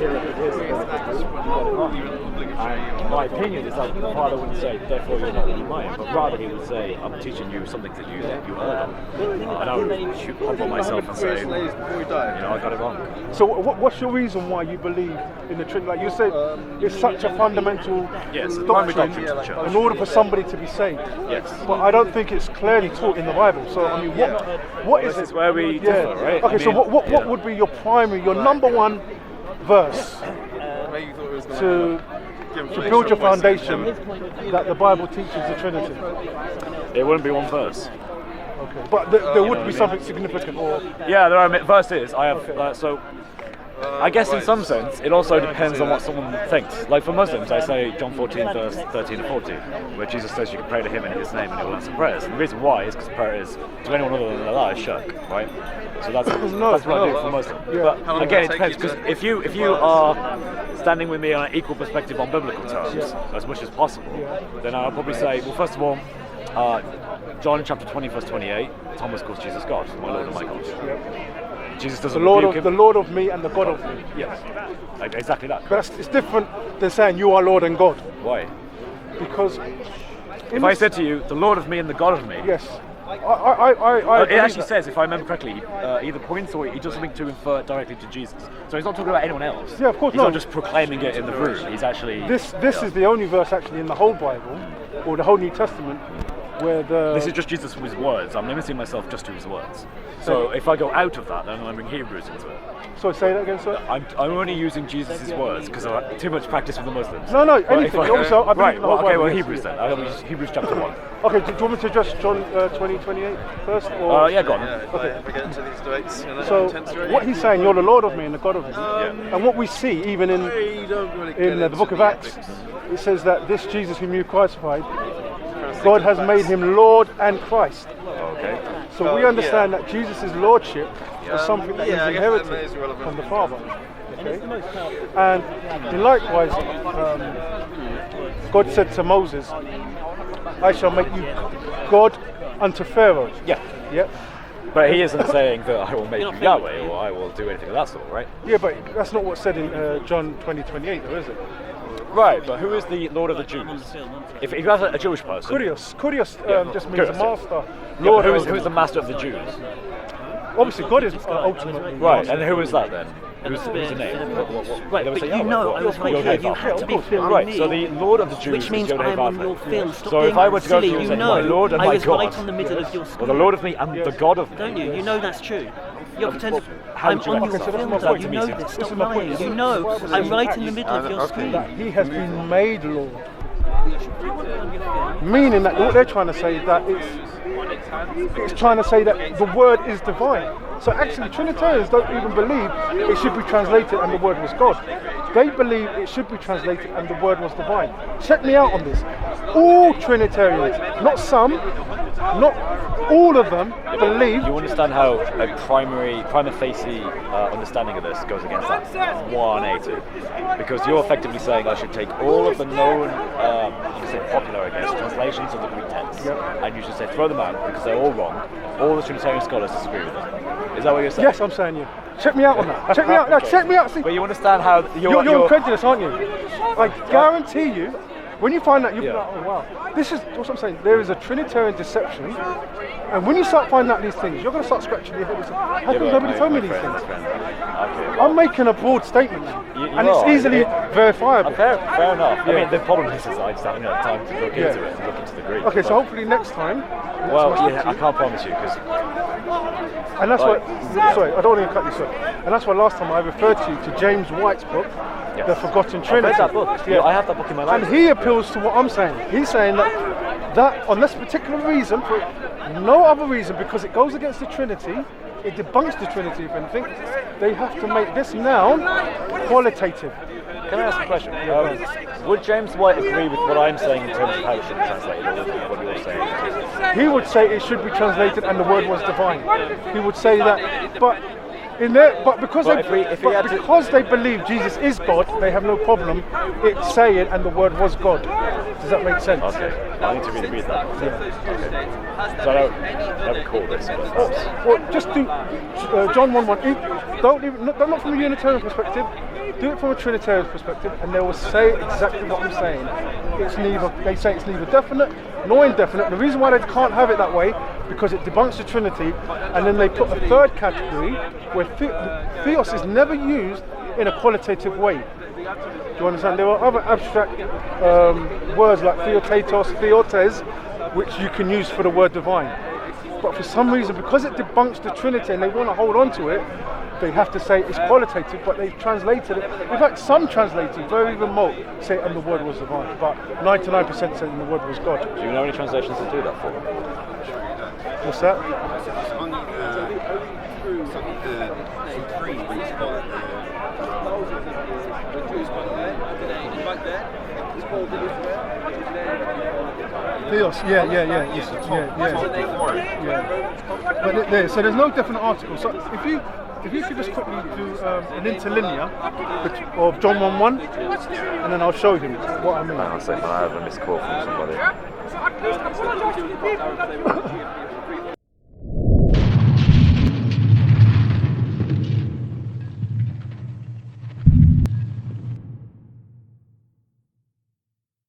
And my opinion is that the Father wouldn't say, therefore you're not really mine, but rather he would say, I'm teaching you something that you heard of. I don't humble myself and say, I got it wrong. So what's your reason why you believe in the Trinity? Like you said, it's such a fundamental doctrine in order for somebody to be saved. Yes. But I don't think it's clearly taught in the Bible. So I mean, what is it? This is where we differ, right? Okay, so what would be your primary, your number one verse to build your foundation that the Bible teaches the Trinity? It wouldn't be one verse. Okay, but there would be something significant, or yeah, there are verses. I have I guess in some sense it also depends on what someone thinks. Like for Muslims, I say John 14 verse 13 to 14, where Jesus says you can pray to Him in His name and He will answer prayers. And the reason why is because prayer is to anyone other than Allah is shirk, right? So that's what I do for Muslims. Yeah. But again, it depends, because if you are standing with me on an equal perspective on biblical terms as much as possible, then I'll probably say, well, first of all, John chapter 20 verse 28, Thomas calls Jesus God, my Lord and my God. Jesus doesn't the Lord of me and the God of me. Yes, exactly that. But it's different than saying you are Lord and God. Why? Because if I said to you, the Lord of me and the God of me. Yes. It actually says, if I remember correctly, either points or he does something to infer it directly to Jesus. So he's not talking about anyone else. Yeah, of course. He's not just proclaiming it in the room. He's actually. This is the only verse actually in the whole Bible or the whole New Testament where This is just Jesus with his words. I'm limiting myself just to his words. So if I go out of that, then I'm going to bring Hebrews into it. So say that again, sir. I'm only using Jesus' words because I have too much practice with the Muslims. No, anything. Also, Hebrews then. I'll use Hebrews chapter 1. Okay, do you want me to address John 20:28 first? Or? Yeah, go on. Okay. If we get into these debates, so what he's saying, you're the Lord of me and the God of me. And what we see, even in the book of Acts, it says that this Jesus whom you crucified, God has made him Lord and Christ. Okay. So we understand that Jesus' lordship is something that is inherited from the Father. Okay? And likewise, God said to Moses, I shall make you God unto Pharaoh. Yeah. But he isn't saying that I will make you Yahweh or I will do anything of that sort, right? Yeah, but that's not what's said in John 20:28, though, is it? Right, but who is the Lord of the Jews? If you have a Jewish person... Kurios just means master. Lord, who is the master of the Jews? Obviously, God is ultimately... Right, and who is that then? Who's the name? Right, but you know, I was right here, you had to be filming right, me. So the Lord of the Jews which means is I'm on your film. Stop so being if I were to go silly, to you and say, know, my Lord and I my was God, right on the middle of your screen. Well, the Lord of me and the God of me. Don't you? You know that's true. You're pretending. How I'm would you on your reconcile film, that? though. You know this. Stop lying. You know I'm right in the middle of your screen. That he has been made Lord. Meaning that what they're trying to say is that it's trying to say that the word is divine. So actually Trinitarians don't even believe it should be translated and the word was God. They believe it should be translated and the word was divine. Check me out on this. All Trinitarians, not some, not all of them, believe... You understand how a prima facie understanding of this goes against that 180? Because you're effectively saying I should take all of the known, you say popular, I guess, translations of the Greek text, and you should say throw them out because they're all wrong. All the Trinitarian scholars disagree with them. Is that what you're saying? Yes, I'm saying you. Check me out on that. Check me out. Okay. Check me out. See, but you understand how you're incredulous, aren't you? I guarantee you, when you find that, you'll be like, oh wow. This is what I'm saying. There is a Trinitarian deception, and when you start finding out these things, you're going to start scratching your head and say, how come nobody told me these things? Okay. I'm making a broad statement, and it's easily verifiable. Fair enough. I mean, the problem is I just haven't had time to look into it and look into the Greek. Okay, so hopefully next time. Well, I can't promise you because. And that's why. Sorry, I don't want to cut you. Sorry. And that's why last time I referred to you to James White's book, The Forgotten Trinity. I read that book. Yeah, I have that book in my library. And he appeals to what I'm saying. He's saying that on this particular reason, for no other reason, because it goes against the Trinity, it debunks the Trinity. If anything, they have to make this noun qualitative. Can I ask a question? Would James White agree with what I'm saying in terms of how it should be translated, or what you're saying? He would say it should be translated and the word was divine. He would say that, but In there, but because But because they believe Jesus is God, they have no problem it saying and the word was God. Does that make sense? Okay, I need to really read that. Okay. So I don't recall this. Well, just do John 1:1. Don't not from a Unitarian perspective. Do it from a Trinitarian perspective, and they will say exactly what I'm saying. It's neither. They say it's neither definite nor indefinite. The reason why they can't have it that way because it debunks the Trinity, and then they put a third category where theos is never used in a qualitative way. Do you understand? There are other abstract words like theotatos, theotes, which you can use for the word divine. But for some reason, because it debunks the Trinity and they want to hold on to it, they have to say it's qualitative, but they've translated it. In fact, some translators, very remote, say and the word was divine, but 99% say the word was God. Do you know any translations that do that for? What's that? Theos, yeah. But so there's no definite article. So if you could just quickly do an interlinear of John 1:1, and then I'll show you what I mean. Hang on a second, I have a missed call from somebody.